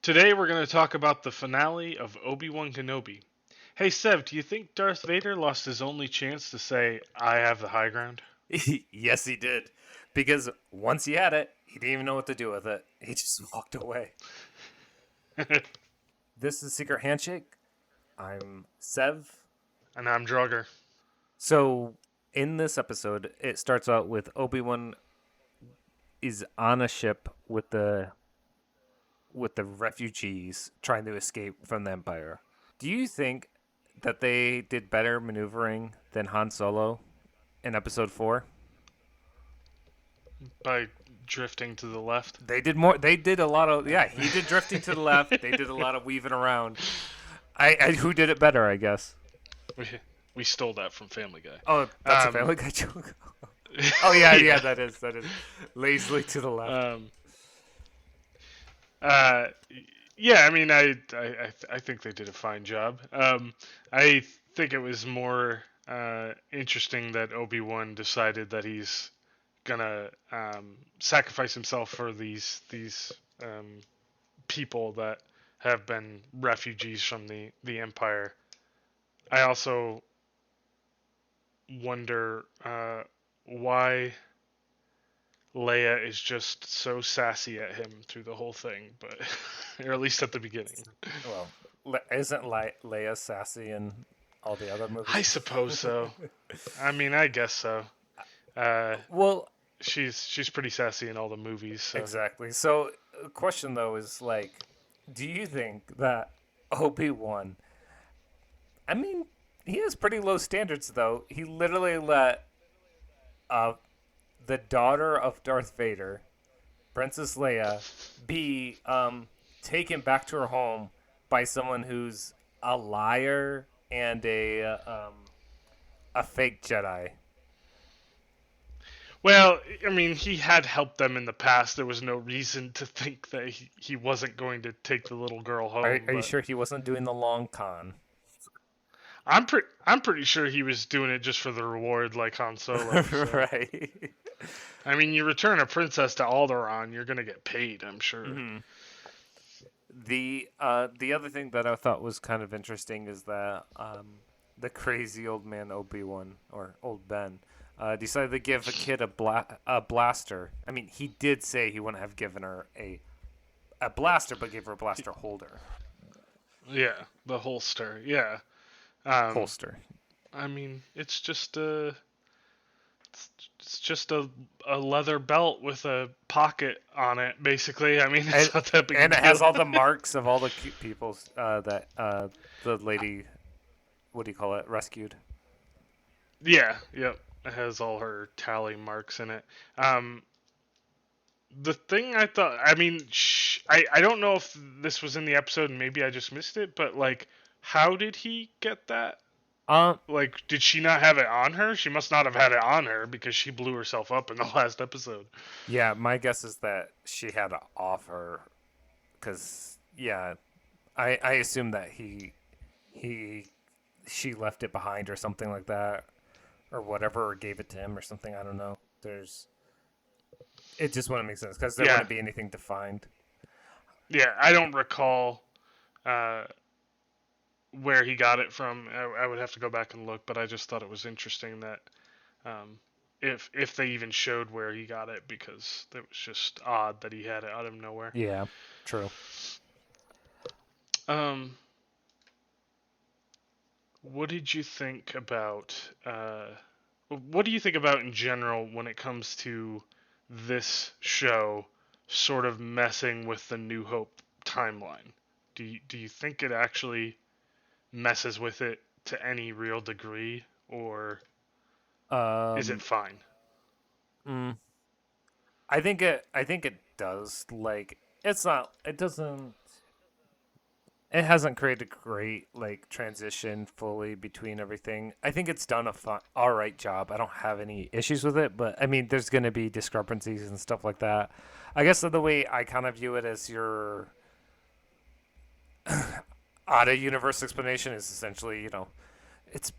Today we're going to talk about the finale of Obi-Wan Kenobi. Hey Sev, do you think Darth Vader lost his only chance to say, I have the high ground? Yes, he did. Because once he had it, he didn't even know what to do with it. He just walked away. This is Secret Handshake. I'm Sev. And I'm Dragaur. So, in this episode, it starts out with Obi-Wan is on a ship with the refugees trying to escape from the Empire. Do you think that they did better maneuvering than Han Solo in episode 4? By drifting to the left. They did more. They did a lot of. Yeah, he did drifting to the left. They did a lot of weaving around. Who did it better? I guess. We, we stole that from Family Guy. Oh, that's a Family Guy joke. Oh yeah. That is lazily to the left. Uh, yeah, I mean, I think they did a fine job. I think it was more interesting that Obi-Wan decided that he's gonna sacrifice himself for these people that have been refugees from the Empire. I also wonder why Leia is just so sassy at him through the whole thing, but or at least at the beginning. Well, isn't Leia sassy in all the other movies? I suppose so. I mean, I guess so. Well, she's pretty sassy in all the movies. So. exactly. So, the question though is like, do you think that Obi-Wan? I mean, he has pretty low standards though. He literally let the daughter of Darth Vader, Princess Leia, be taken back to her home by someone who's a liar and a fake Jedi. Well, I mean, he had helped them in the past. There was no reason to think that he wasn't going to take the little girl home. Are you sure he wasn't doing the long con? I'm pretty sure he was doing it just for the reward, like Han Solo. So. Right. I mean, you return a princess to Alderaan, you're gonna get paid, I'm sure. Mm-hmm. The other thing that I thought was kind of interesting is that the crazy old man Obi-Wan or old Ben decided to give a kid a blaster. I mean, he did say he wouldn't have given her a blaster, but gave her a blaster holder. Yeah, the holster. Yeah. Holster. I mean, it's just a leather belt with a pocket on it, basically. I mean, it's not that big. And it has all the marks of all the people that the lady, what do you call it, rescued. Yeah. Yep. It has all her tally marks in it. The thing I thought, I mean, I don't know if this was in the episode and maybe I just missed it, but like, how did he get that? Like, did she not have it on her? She must not have had it on her because she blew herself up in the last episode. Yeah, my guess is that she had it off her, because yeah, I assume that she left it behind or something like that, or whatever, or gave it to him or something. I don't know. It just wouldn't make sense because there wouldn't be anything to find. Yeah, I don't recall where he got it from. I would have to go back and look, but I just thought it was interesting that if they even showed where he got it, because it was just odd that he had it out of nowhere. Yeah, true. What did you think about? What do you think about in general when it comes to this show sort of messing with the New Hope timeline? Do you think it actually messes with it to any real degree, or is it fine? I think it does. Like, it's not. It doesn't. It hasn't created a great like transition fully between everything. I think it's done all right job. I don't have any issues with it, but I mean, there's going to be discrepancies and stuff like that. I guess the way I kind of view it as your out of universe explanation is essentially, it's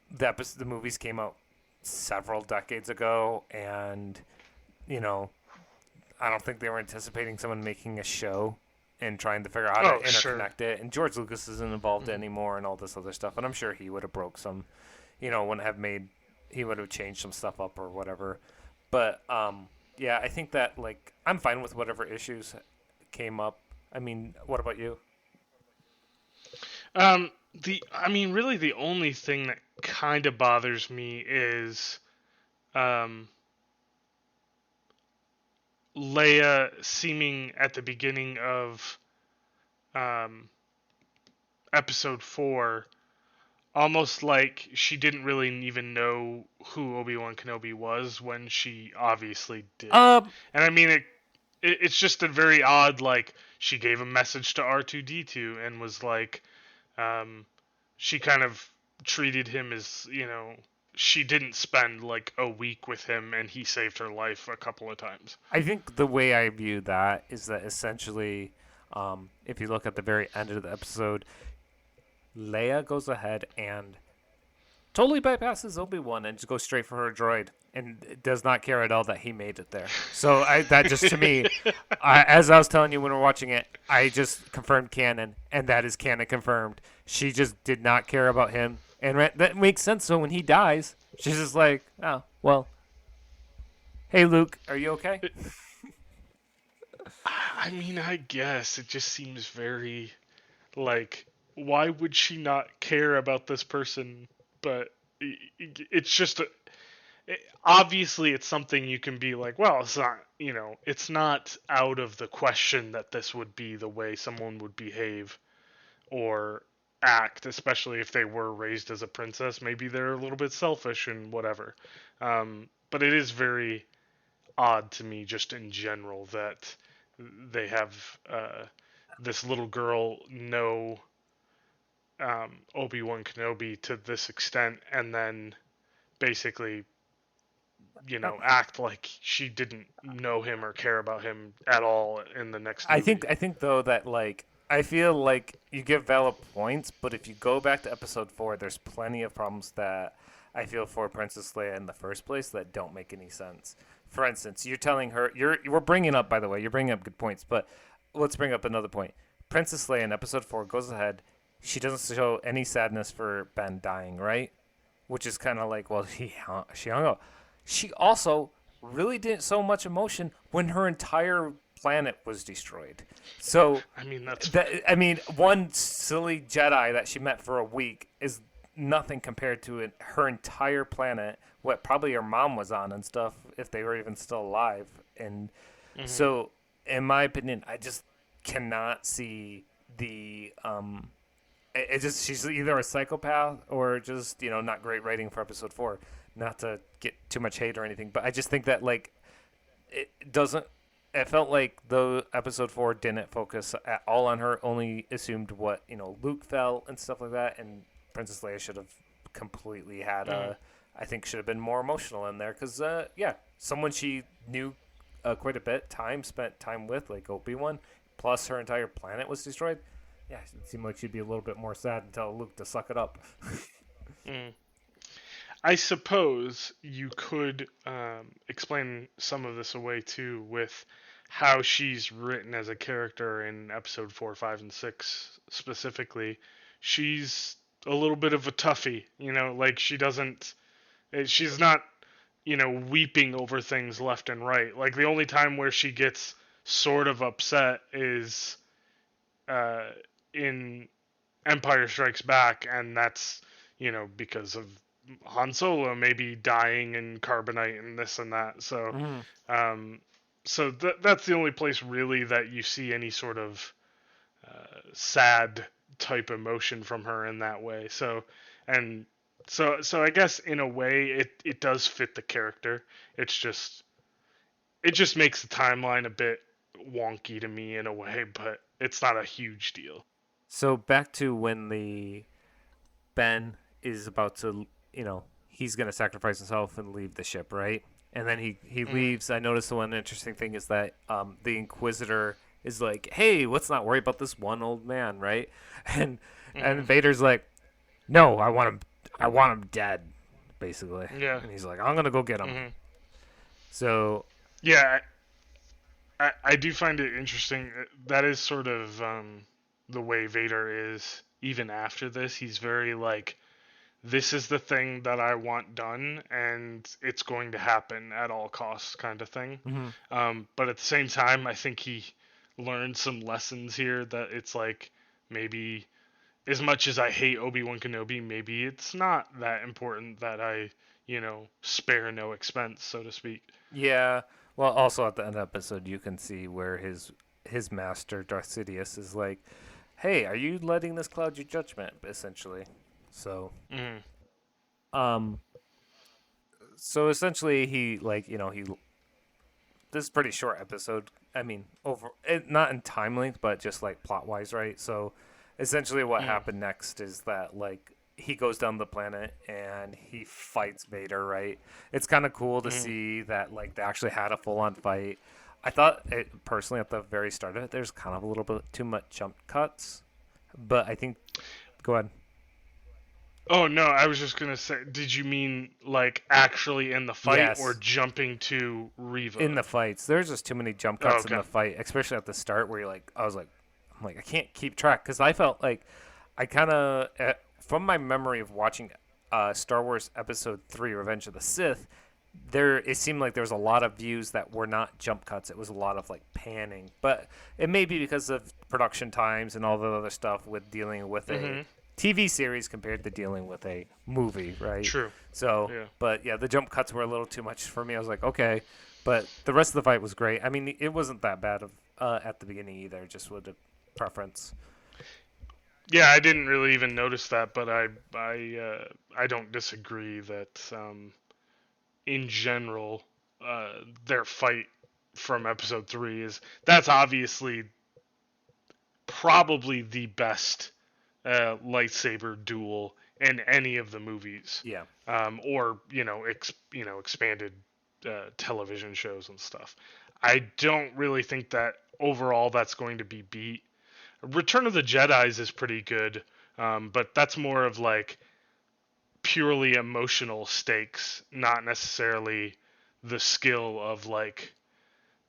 the movies came out several decades ago, and I don't think they were anticipating someone making a show and trying to figure out how Oh, to sure. interconnect it. And George Lucas isn't involved Mhm. anymore and all this other stuff. And I'm sure he would have broke some, wouldn't have made, he would have changed some stuff up or whatever. But yeah, I think that like I'm fine with whatever issues came up. I mean, what about you? I mean, really, the only thing that kind of bothers me is um, Leia seeming at the beginning of um, episode 4 almost like she didn't really even know who Obi-Wan Kenobi was when she obviously did. Um, And I mean, it's just a very odd, like, she gave a message to R2D2 and was like, um, she kind of treated him as, she didn't spend like a week with him and he saved her life a couple of times. I think the way I view that is that essentially, if you look at the very end of the episode, Leia goes ahead and totally bypasses Obi-Wan and just goes straight for her droid and does not care at all that he made it there. So that just to me, as I was telling you when we are watching it, I just confirmed canon, and that is canon confirmed. She just did not care about him, and that makes sense. So when he dies, she's just like, oh well, hey Luke, are you okay? I mean, I guess it just seems very like, why would she not care about this person? But it's just obviously it's something you can be like, well, it's not, it's not out of the question that this would be the way someone would behave or act, especially if they were raised as a princess. Maybe they're a little bit selfish and whatever. But it is very odd to me, just in general, that they have this little girl know Obi-Wan Kenobi to this extent, and then basically, act like she didn't know him or care about him at all in the next movie. I think though that like I feel like you give valid points, but if you go back to episode 4, there's plenty of problems that I feel for Princess Leia in the first place that don't make any sense. For instance, you're telling her we're bringing up, by the way, you're bringing up good points, but let's bring up another point. Princess Leia in episode 4 goes ahead. She doesn't show any sadness for Ben dying, right? Which is kind of like, well, she hung up. She also really didn't show much emotion when her entire planet was destroyed. So, I mean, that's that fair. I mean, one silly Jedi that she met for a week is nothing compared to her entire planet. What probably her mom was on and stuff, if they were even still alive. And Hmm. so, in my opinion, I just cannot see the it just she's either a psychopath or just not great writing for episode 4. Not to get too much hate or anything, but I just think that like it doesn't. It felt like the episode 4 didn't focus at all on her. Only assumed what Luke felt and stuff like that, and Princess Leia should have completely had Hmm. a. I think should have been more emotional in there because yeah, someone she knew quite a bit, spent time with, like Obi-Wan, plus her entire planet was destroyed. Yeah, it seemed like she'd be a little bit more sad and tell Luke to suck it up. Mm. I suppose you could explain some of this away too with how she's written as a character in episode 4, 5, and 6 specifically. She's a little bit of a toughie, like she's not, weeping over things left and right. Like the only time where she gets sort of upset is uh, in Empire Strikes Back, and that's because of Han Solo maybe dying in carbonite and this and that. So, Mm-hmm. um, that's the only place really that you see any sort of sad type emotion from her in that way. And so I guess in a way it does fit the character. It just makes the timeline a bit wonky to me in a way, but it's not a huge deal. So back to when the Ben is about to, he's gonna sacrifice himself and leave the ship, right? And then he Mm-hmm. leaves. I noticed the one interesting thing is that the Inquisitor is like, "Hey, let's not worry about this one old man," right? And and Mm-hmm. Vader's like, "No, I want him dead," basically. Yeah. And he's like, "I'm gonna go get him." Mm-hmm. So Yeah, I do find it interesting. That is sort of the way Vader is even after this. He's very like, this is the thing that I want done, and it's going to happen at all costs, kind of thing. Hmm. But at the same time, I think he learned some lessons here that it's like maybe as much as I hate Obi-Wan Kenobi, maybe it's not that important that I, spare no expense, so to speak. Yeah. Well, also at the end of the episode, you can see where his master Darth Sidious is like, "Hey, are you letting this cloud your judgment?" Essentially. So, Mm, um, so essentially, he this is a pretty short episode. I mean, not in time length, but just like plot wise, right? So, essentially, what mm, happened next is that like he goes down the planet and he fights Vader, right? It's kind of cool to mm. see that like they actually had a full on fight. I thought it personally at the very start of it, there's kind of a little bit too much jump cuts, but I think go ahead. Oh no, I was just gonna say, did you mean like actually in the fight or Yes, jumping to in Riva? the fights, there's just too many jump Oh, cuts in okay. the fight, especially at the start where I'm like, I can't keep track because I felt like I kind of, from my memory of watching Star Wars Episode 3, Revenge of the Sith, it seemed like there was a lot of views that were not jump cuts. It was a lot of like panning, but it may be because of production times and all the other stuff with dealing with a Mm-hmm. TV series compared to dealing with a movie, right? True. So, Yeah. but yeah, the jump cuts were a little too much for me. I was like, okay, but the rest of the fight was great. I mean, it wasn't that bad at the beginning either, just with the preference. Yeah, I didn't really even notice that, but I don't disagree that in general, their fight from episode three is that's obviously probably the best lightsaber duel in any of the movies, Yeah. or expanded television shows and stuff. I don't really think that overall that's going to be beat. Return of the Jedi's is pretty good, but that's more of like purely emotional stakes, not necessarily the skill of like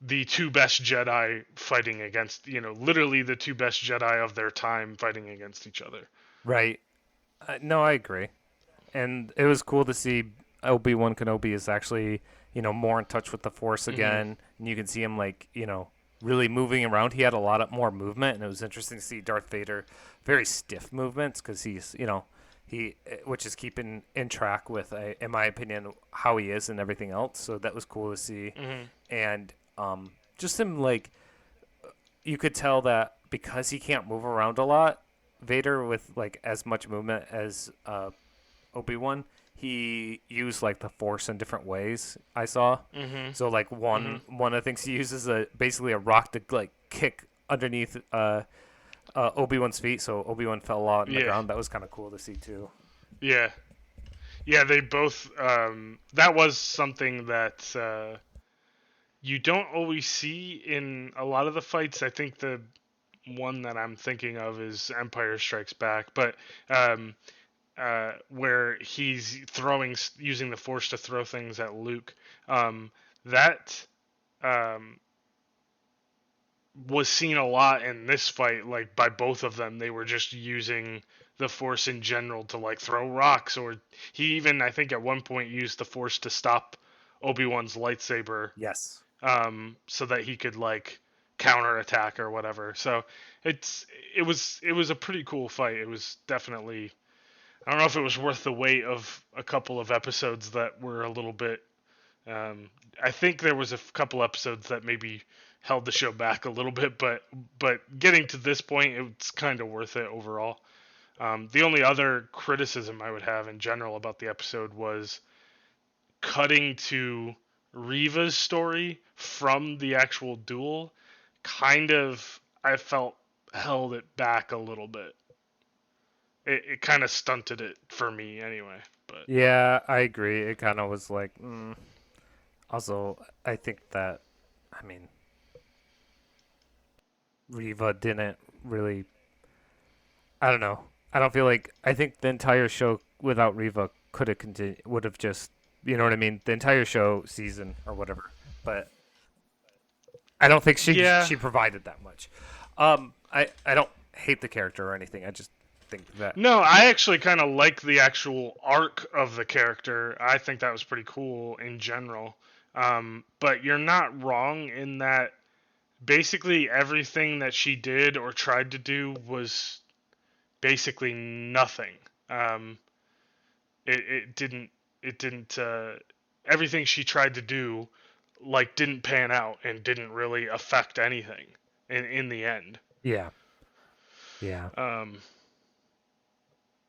the two best Jedi fighting against, literally the two best Jedi of their time fighting against each other. Right. No, I agree. And it was cool to see Obi-Wan Kenobi is actually, more in touch with the Force Hmm. again. And you can see him, like, really moving around. He had a lot of more movement, and it was interesting to see Darth Vader very stiff movements because he's, which is keeping in track with, in my opinion, how he is and everything else. So that was cool to see. Hmm. And just him, like, you could tell that because he can't move around a lot, Vader with like as much movement as Obi-Wan, he used like the Force in different ways. I saw. Hmm. So like Hmm. one of the things he uses basically a rock to like kick underneath Obi-Wan's feet, so Obi-Wan fell out on the Yeah. ground. That was kind of cool to see too. Yeah. Yeah, they both that was something that you don't always see in a lot of the fights. I think the one that I'm thinking of is Empire Strikes Back, but where he's using the Force to throw things at Luke. That um, was seen a lot in this fight, like by both of them. They were just using the Force in general to like throw rocks, or he even, I think, at one point used the Force to stop Obi-Wan's lightsaber, Yes. so that he could like counterattack or whatever. So it's it was a pretty cool fight. It was definitely, I don't know if it was worth the wait of a couple of episodes that were a little bit. I think there was a couple episodes that maybe held the show back a little bit, but getting to this point, it's kind of worth it overall. The only other criticism I would have in general about the episode was cutting to Riva's story from the actual duel. Kind of, I felt held it back a little bit. It kind of stunted it for me anyway. But Yeah, I agree. It kind of was like. Also, I think that, I mean, Riva didn't really. I don't know. I don't feel like I think the entire show without Riva could have continued. Would have just, you know what I mean? The entire show season or whatever. But I don't think Yeah. she provided that much. I don't hate the character or anything. I just think that No, I actually kind of like the actual arc of the character. I think that was pretty cool in general. But you're not wrong in that basically everything that she did or tried to do was basically nothing. Um, it didn't it didn't everything she tried to do like didn't pan out and didn't really affect anything in the end. yeah, yeah, Um,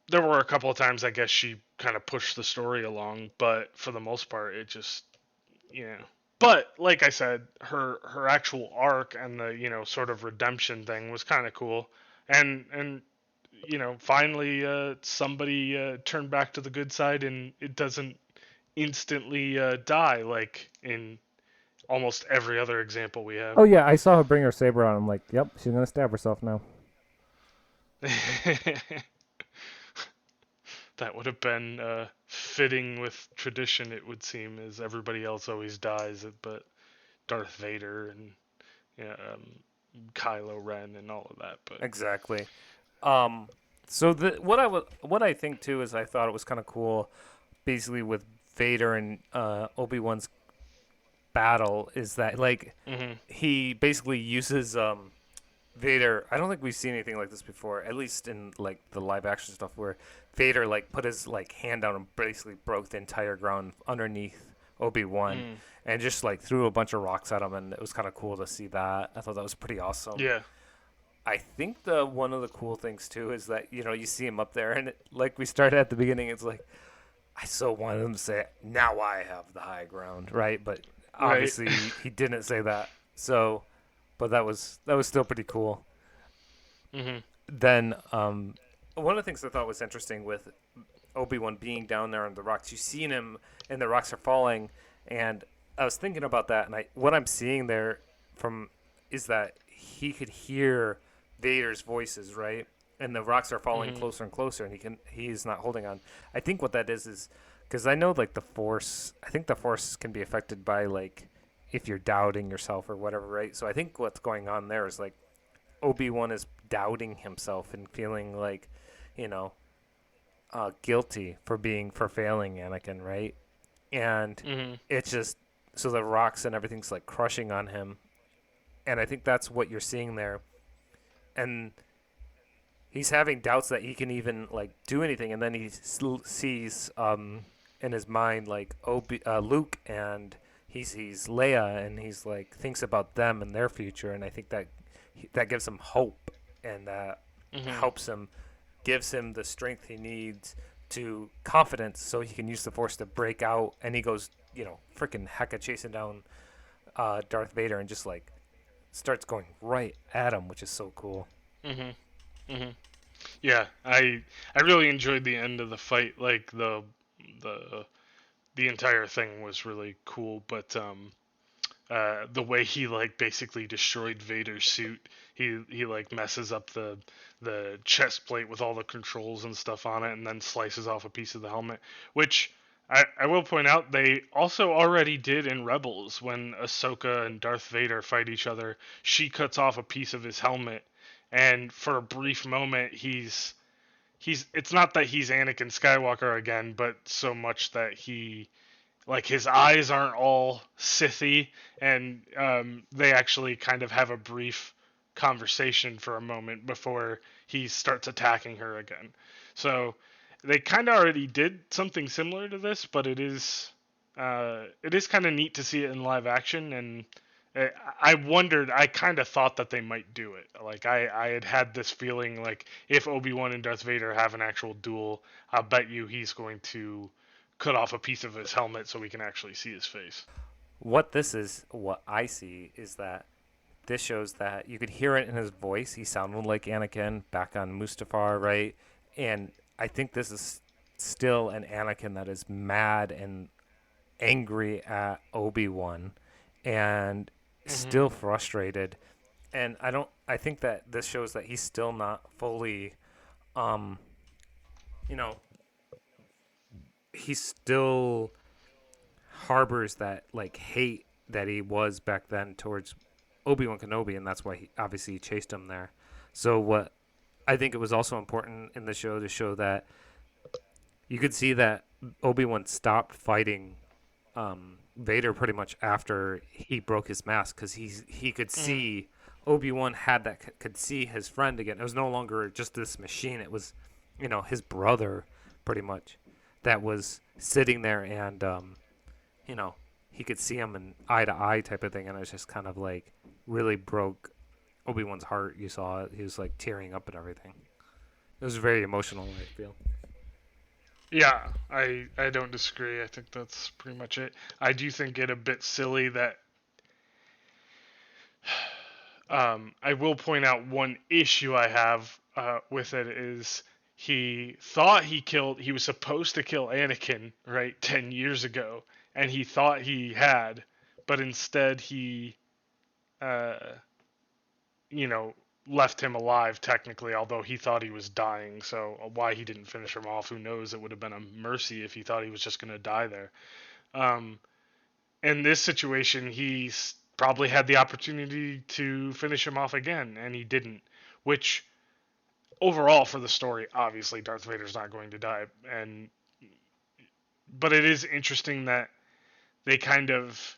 there were a couple of times I guess she kind of pushed the story along, but for the most part it just yeah. But like I said, her actual arc and the sort of redemption thing was kind of cool, and finally somebody turned back to the good side and it doesn't instantly die like in almost every other example we have. oh yeah, I saw her bring her saber out. I'm like, yep, she's gonna stab herself now. That would have been fitting with tradition, it would seem, as everybody else always dies, but Darth Vader and yeah, Kylo Ren and all of that. But Exactly. Um, so what I think too is I thought it was kind of cool, basically with Vader and Obi-Wan's battle is that like hmm he basically uses Vader. I don't think we've seen anything like this before, at least in like the live action stuff where Vader like put his like hand down and basically broke the entire ground underneath Obi-Wan mm, and just like threw a bunch of rocks at him, and it was kind of cool to see that. I thought that was pretty awesome. yeah, I think the one of the cool things too is that you see him up there, and like we started at the beginning, it's like I so wanted him to say, "Now I have the high ground," right? But right. obviously he didn't say that. So, but that was still pretty cool. hmm Then one of the things I thought was interesting with Obi-Wan being down there on the rocks, you seen him and the rocks are falling, and I was thinking about that, and what I'm seeing there from is that he could hear Vader's voices, right? And the rocks are falling hmm closer and closer, and he's not holding on. I think what that is because I know like the Force. I think the Force can be affected by like if you're doubting yourself or whatever, right? So I think what's going on there is like Obi-Wan is doubting himself and feeling like, you know, guilty for failing Anakin, right? And hmm it's just so the rocks and everything's like crushing on him, and I think that's what you're seeing there. And he's having doubts that he can even like do anything, and then he sees in his mind like Luke, and he sees Leia, and he's like thinks about them and their future, and I think that gives him hope, and that hmm helps him, gives him the strength he needs to confidence, so he can use the Force to break out, and he goes freaking hecka chasing down Darth Vader and just like starts going right at him, which is so cool. hmm hmm Yeah, I really enjoyed the end of the fight. Like the the entire thing was really cool, but the way he like basically destroyed Vader's suit. He like messes up the chest plate with all the controls and stuff on it, and then slices off a piece of the helmet. Which I will point out they also already did in Rebels when Ahsoka and Darth Vader fight each other. She cuts off a piece of his helmet, and for a brief moment he's it's not that he's Anakin Skywalker again, but so much that he like his eyes aren't all Sithy, and they actually kind of have a brief conversation for a moment before he starts attacking her again. So they kind of already did something similar to this, but it is kind of neat to see it in live action, and I wondered, I kind of thought that they might do it. Like I had this feeling like if Obi-Wan and Darth Vader have an actual duel, I'll bet you he's going to cut off a piece of his helmet so we can actually see his face. What I see is that this shows that you could hear it in his voice. He sounded like Anakin back on Mustafar, right? And I think this is still an Anakin that is mad and angry at Obi-Wan and hmm still frustrated. And I think that this shows that he's still not fully um you know, he still harbors that like hate that he was back then towards Obi-Wan Kenobi, and that's why obviously he chased him there. So what I think it was also important in the show to show that you could see that Obi-Wan stopped fighting Vader pretty much after he broke his mask, because he could Mm-hmm. see Obi-Wan had that could see his friend again. It was no longer just this machine. It was, his brother pretty much that was sitting there, and you know he could see him in eye to eye type of thing, and it was just kind of like really broke Obi-Wan's heart. You saw it. He was like tearing up and everything. It was very emotional, I feel. Yeah, I don't disagree. I think that's pretty much it. I do think it a bit silly that I will point out one issue I have with it is he was supposed to kill Anakin, right, 10 years ago, and he thought he had, but instead he, uh, you know, left him alive technically, although he thought he was dying. So why he didn't finish him off, who knows? It would have been a mercy if he thought he was just going to die there. Um, in this situation, he's probably had the opportunity to finish him off again, and he didn't. Which, overall, for the story, obviously Darth Vader's not going to die, and but it is interesting that they kind of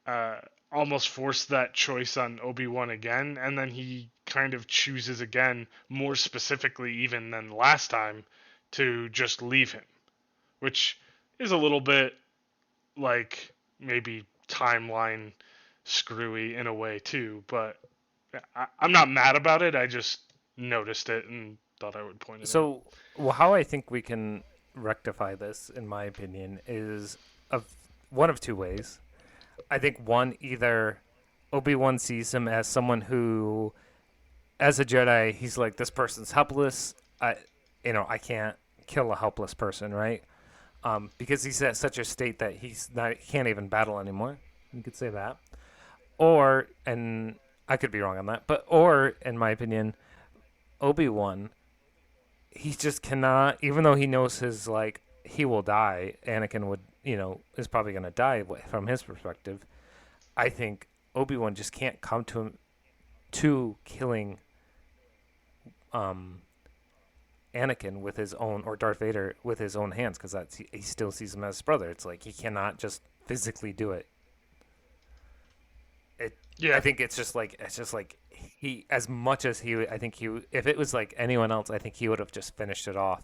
uh, almost forced that choice on Obi-Wan again, and then he kind of chooses again, more specifically even than last time, to just leave him, which is a little bit like maybe timeline screwy in a way too, but I'm not mad about it. I just noticed it and thought I would point it out. So, well, how I think we can rectify this, in my opinion, is of one of two ways. I think one, either Obi-Wan sees him as someone who, as a Jedi, he's like, this person's helpless. I can't kill a helpless person, right? Because he's at such a state that he can't even battle anymore. You could say that. Or, and I could be wrong on that, but or in my opinion, Obi-Wan, he just cannot, even though he knows his, like, he will die. Anakin would, is probably going to die from his perspective. I think Obi-Wan just can't come to him to killing um Anakin with his own, or Darth Vader with his own hands, because that's he still sees him as his brother. It's like he cannot just physically do it. It I Yeah. think it's just like he, as much as he, I think he, if it was like anyone else, I think he would have just finished it off.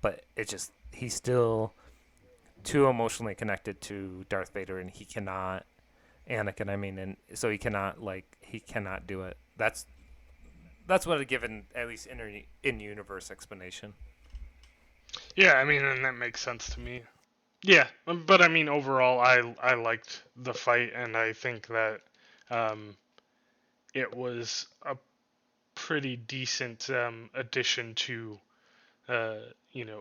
But it just, he's still too emotionally connected to Darth Vader, and he cannot, Anakin, I mean, and so he cannot do it. That's what a given, at least in universe explanation. Yeah, I mean, and that makes sense to me. Yeah, but I mean, overall, I liked the fight, and I think that um, it was a pretty decent addition to uh,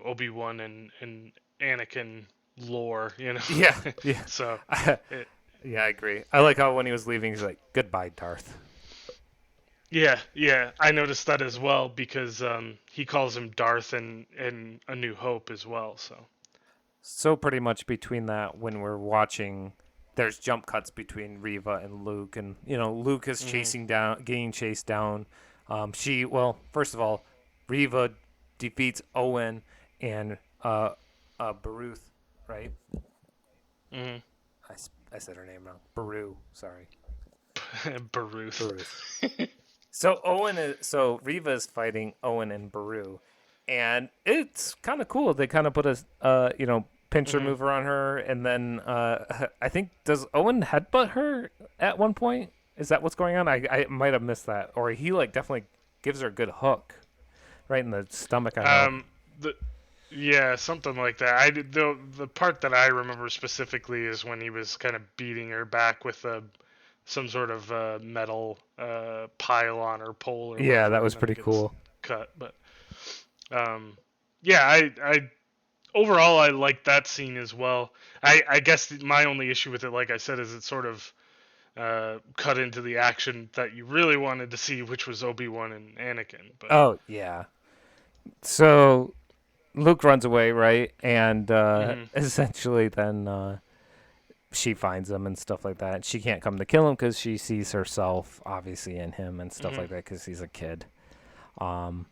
Obi-Wan and Anakin lore, Yeah, yeah, so it, yeah. I agree. I like how when he was leaving, he's like, "Goodbye, Darth." yeah, yeah, I noticed that as well because he calls him Darth in A New Hope as well. So So pretty much between that, when we're watching, there's jump cuts between Riva and Luke, and Luke is hmm getting chased down. Well, first of all, Riva defeats Owen and Baruth, right? hmm I said her name wrong. Baru, sorry, Baruth. Baruth. So Riva is fighting Owen and Baru, and it's kind of cool. They kind of put a pincher hmm mover on her, and then I think, does Owen headbutt her at one point? Is that what's going on? I might have missed that, or he like definitely gives her a good hook right in the stomach. I know. The Yeah, something like that. The part that I remember specifically is when he was kind of beating her back with some sort of metal pylon or pole or Yeah, that whatever, was and then pretty gets cool. cut. But um, yeah, I overall I like that scene as well. I guess my only issue with it, like I said, is it sort of cut into the action that you really wanted to see, which was Obi-Wan and Anakin. But Oh yeah. So Luke runs away, right? And hmm essentially then she finds him and stuff like that. She can't come to kill him because she sees herself obviously in him and stuff Hmm. like that because he's a kid. Um,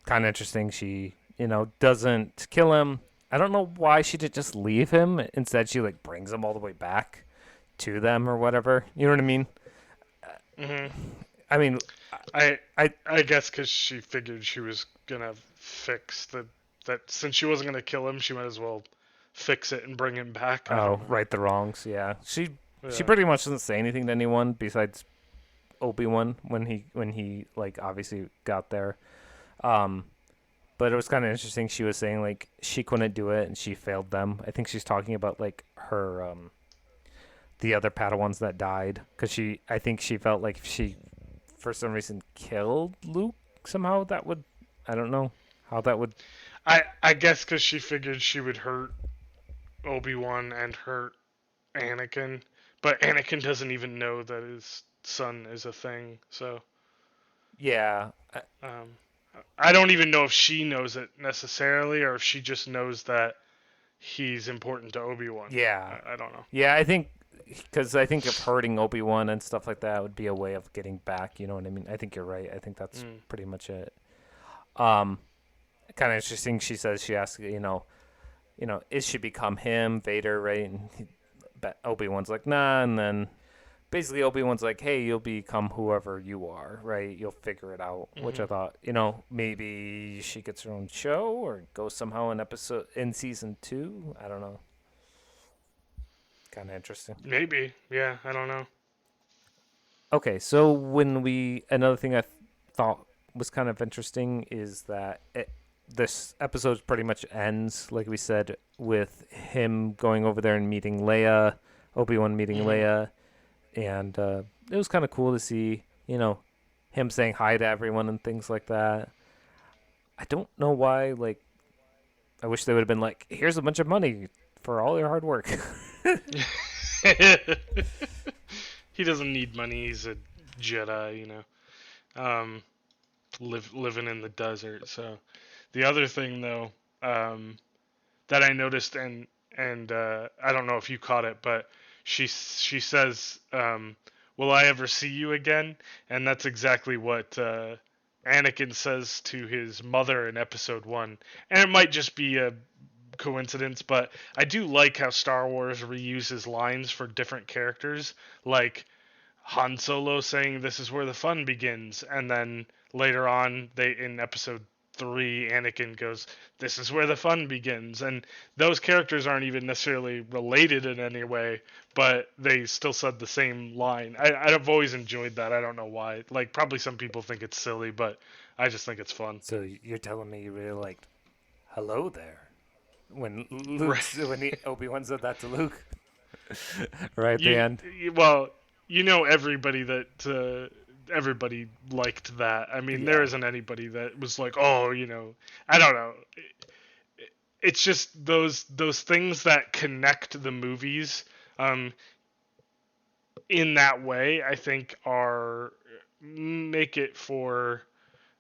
Kind of interesting. She, doesn't kill him. I don't know why she did just leave him. Instead, she like brings him all the way back to them or whatever. You know what I mean? Hmm. I mean, I I I guess because she figured she was gonna fix that since she wasn't gonna kill him, she might as well fix it and bring him back. I don't oh, know. right the wrongs. Yeah, she Yeah. pretty much doesn't say anything to anyone besides Obi-Wan when he like obviously got there. Um, but it was kind of interesting. She was saying like she couldn't do it and she failed them. I think she's talking about like her the other Padawans that died because I think she felt like if she for some reason killed Luke somehow that would I don't know how that would. I guess because she figured she would hurt Obi-Wan and hurt Anakin, but Anakin doesn't even know that his son is a thing. So Yeah, um, I don't even know if she knows it necessarily, or if she just knows that he's important to Obi-Wan. yeah, I don't know. yeah. I think because I think if hurting Obi-Wan and stuff like that would be a way of getting back. You know what I mean? I think you're right. I think that's Mm. pretty much it. Um, Kind of interesting. She says she asks, is she become him, Vader, right? And Obi Wan's like, nah, and then basically Obi-Wan's like, hey, you'll become whoever you are, right? You'll figure it out. Which I Hmm. thought, maybe she gets her own show or goes somehow in season 2. I don't know. Kind of interesting. Maybe. Yeah. I don't know. Okay, so another thing thought was kind of interesting is that this episode pretty much ends, like we said, with him going over there and meeting Leia, Obi-Wan meeting Hmm. Leia, and it was kind of cool to see, him saying hi to everyone and things like that. I don't know why. Like, I wish they would have been like, "Here's a bunch of money for all your hard work." He doesn't need money. He's a Jedi, um, living in the desert. So the other thing, though, um, that I noticed, and I don't know if you caught it, but she says, "Will I ever see you again?" And that's exactly what Anakin says to his mother in Episode One. And it might just be a coincidence, but I do like how Star Wars reuses lines for different characters, like Han Solo saying this is where the fun begins, and then later on they in episode 3 Anakin goes this is where the fun begins, and those characters aren't even necessarily related in any way, but they still said the same line. I've always enjoyed that. I don't know why. Like probably some people think it's silly, but I just think it's fun. So you're telling me you really liked "Hello there" when Right. Obi-Wan said that to Luke right at the you end. well, everybody that everybody liked that. I mean, there Yeah. isn't anybody that was like, oh, I don't know. It's just those things that connect the movies um, in that way. I think are make it for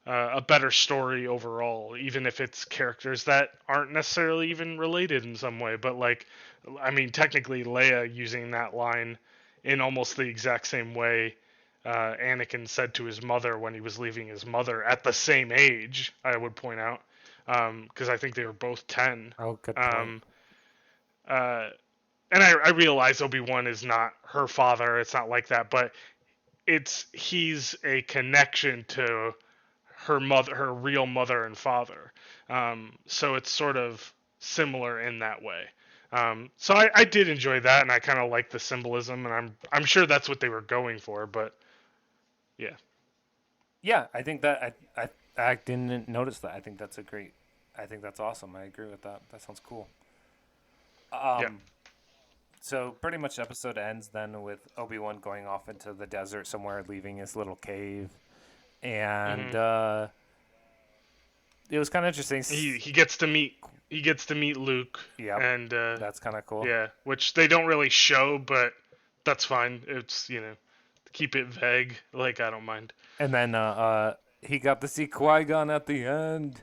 a better story overall, even if it's characters that aren't necessarily even related in some way. But like, I mean, technically, Leia using that line in almost the exact same way Anakin said to his mother when he was leaving his mother at the same age, I would point out, because I think they were both 10. Oh, good point. Um, uh, and I realize Obi-Wan is not her father. It's not like that, but he's a connection to her mother, her real mother and father. So it's sort of similar in that way. So I did enjoy that, and I kind of like the symbolism, and I'm sure that's what they were going for. But yeah, Yeah, I think that I didn't notice that. I think that's a great. I think that's awesome. I agree with that. That sounds cool. yeah. Um, so pretty much the episode ends then with Obi-Wan going off into the desert somewhere, leaving his little cave, and Hmm. it was kind of interesting. He gets to meet Luke, Yep, and that's kind of cool. yeah, which they don't really show, but that's fine. It's keep it vague. Like I don't mind. And then he got to see Qui-Gon at the end.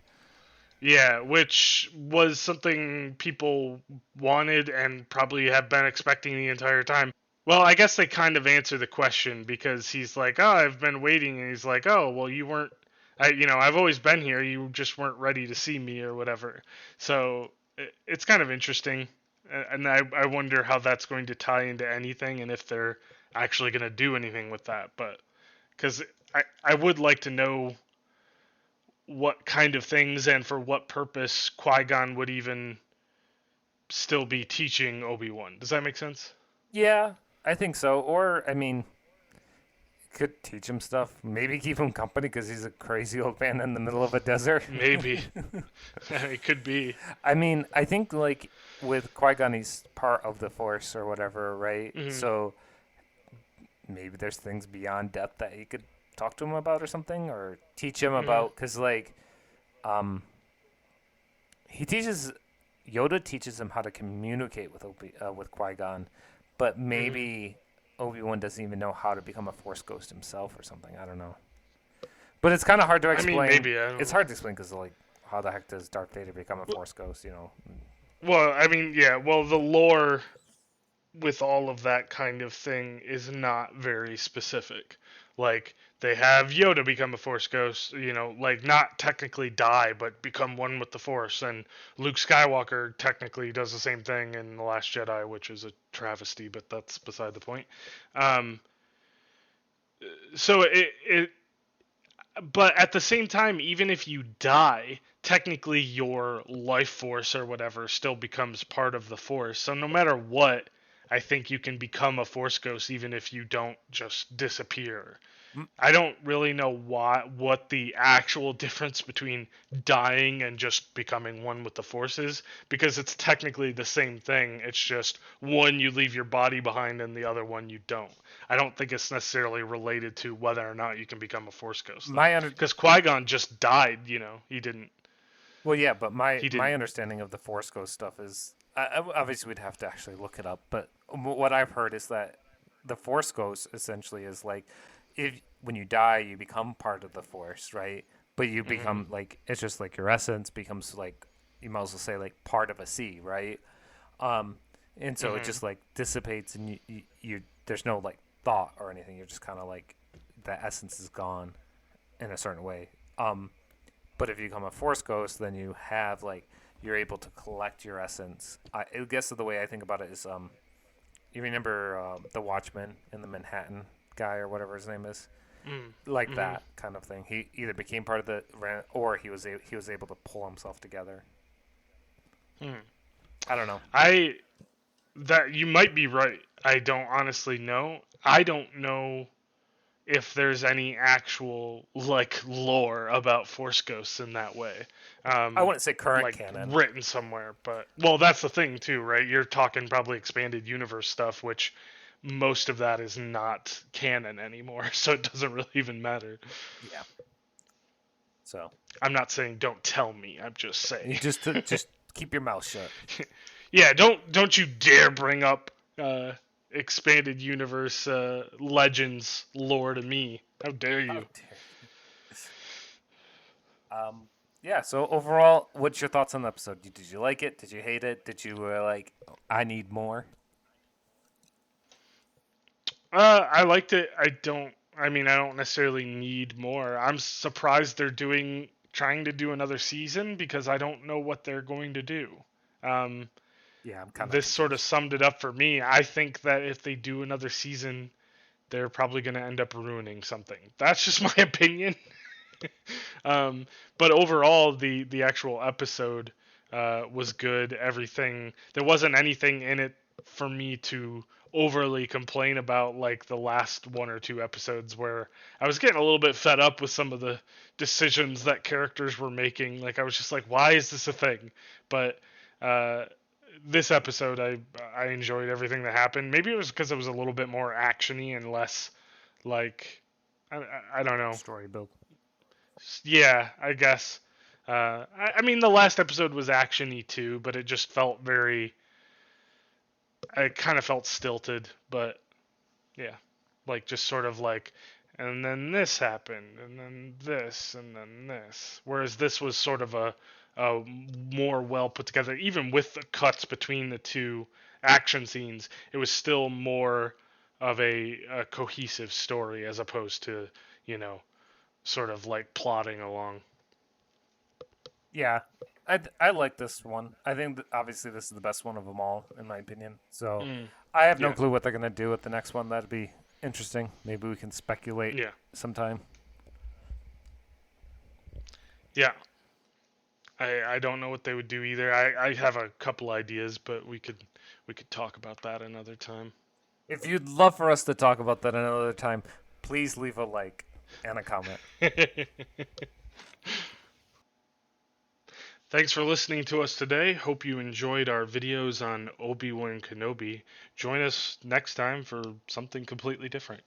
Yeah, which was something people wanted and probably have been expecting the entire time. Well, I guess they kind of answer the question because he's like, "Oh, I've been waiting," and he's like, "Oh, well, you weren't. I've always been here. You just weren't ready to see me or whatever." So it's kind of interesting, and I wonder how that's going to tie into anything and if they're actually going to do anything with that. But because I would like to know what kind of things and for what purpose Qui Gon would even still be teaching Obi-Wan. Does that make sense? Yeah, I think so. Or I mean, could teach him stuff. Maybe keep him company because he's a crazy old man in the middle of a desert. Maybe. It could be. I mean, I think like with Qui Gon, he's part of the Force or whatever, right? Hmm. So maybe there's things beyond death that he could talk to him about or something, or teach him Hmm. about. Because like, um, he teaches Yoda teaches him how to communicate with Qui Gon, but Hmm. maybe Obi-Wan doesn't even know how to become a Force ghost himself or something. I don't know. But it's kind of hard to I mean, explain. maybe. I It's don't. hard to explain because like, how the heck does Darth Vader become a Well, Force ghost? You know? well, I mean, yeah. Well, the lore with all of that kind of thing is not very specific. Like they have Yoda become a Force ghost, like not technically die, but become one with the Force. And Luke Skywalker technically does the same thing in The Last Jedi, which is a travesty, but that's beside the point. Um, so but at the same time, even if you die, technically your life force or whatever still becomes part of the force. So no matter what, I think you can become a force ghost even if you don't just disappear. Mm, I don't really know what the actual difference between dying and just becoming one with the force is because it's technically the same thing. It's just one you leave your body behind and the other one you don't. I don't think it's necessarily related to whether or not you can become a force ghost though. My under Cuz Qui-Gon just died, He didn't Well, yeah, but my he my didn't understanding of the Force Ghost stuff is obviously we'd have to actually look it up. But what I've heard is that the Force Ghost essentially is like if when you die, you become part of the Force, right? But you Mhm. become like it's just like your essence becomes like you might as well say like part of a sea, right? Um, and so it Mhm. just like dissipates, and you there's no like thought or anything. You're just kind of like the essence is gone in a certain way. But if you become a force ghost, then you have like you're able to collect your essence. I guess the way I think about it is, you remember the Watchman in the Manhattan guy or whatever his name is, Mhm. like Mhm. that kind of thing. He either became part of the or he was able to pull himself together. Mhm. I don't know. I that you might be right. I don't honestly know. I don't know if there's any actual like lore about force ghosts in that way, I um wouldn't say current like canon. written somewhere. But well, that's the thing too, right? You're talking probably expanded universe stuff, which most of that is not canon anymore, so it doesn't really even matter. Yeah. So I'm not saying don't tell me, I'm just you saying. just keep your mouth shut. Yeah, don't you dare bring up expanded universe legends lore to me. How dare How you? dare you? Yeah. So overall, what's your thoughts on the episode? Did you like it? Did you hate it? Did you like? I need more. I liked it. I don't necessarily need more. I'm surprised they're trying to do another season because I don't know what they're going to do. Um, Yeah, I'm kind of this sort of confused. summed it up for me. I think that if they do another season, they're probably going to end up ruining something. That's just my opinion. um, but overall, the actual episode was good. Everything there wasn't anything in it for me to overly complain about, like the last one or two episodes where I was getting a little bit fed up with some of the decisions that characters were making. Like I was just like, why is this a thing? But uh, this episode, I enjoyed everything that happened. Maybe it was because it was a little bit more actiony and less like I don't know. Story build. Yeah, I guess. I mean, the last episode was actiony too, but it just felt very. I kind of felt stilted, but yeah, like just sort of like, and then this happened, and then this, and then this. Whereas this was sort of uh, more well put together. Even with the cuts between the two action scenes, it was still more of a cohesive story as opposed to, you know, sort of like plodding along. Yeah, I like this one. I think obviously this is the best one of them all, in my opinion. So Mm, I have no yeah, clue what they're gonna do with the next one. That'd be interesting. Maybe we can speculate yeah, sometime. yeah. I don't know what they would do either. I have a couple ideas, but we could talk about that another time. If you'd love for us to talk about that another time, please leave a like and a comment. Thanks for listening to us today. Hope you enjoyed our videos on Obi-Wan Kenobi. Join us next time for something completely different.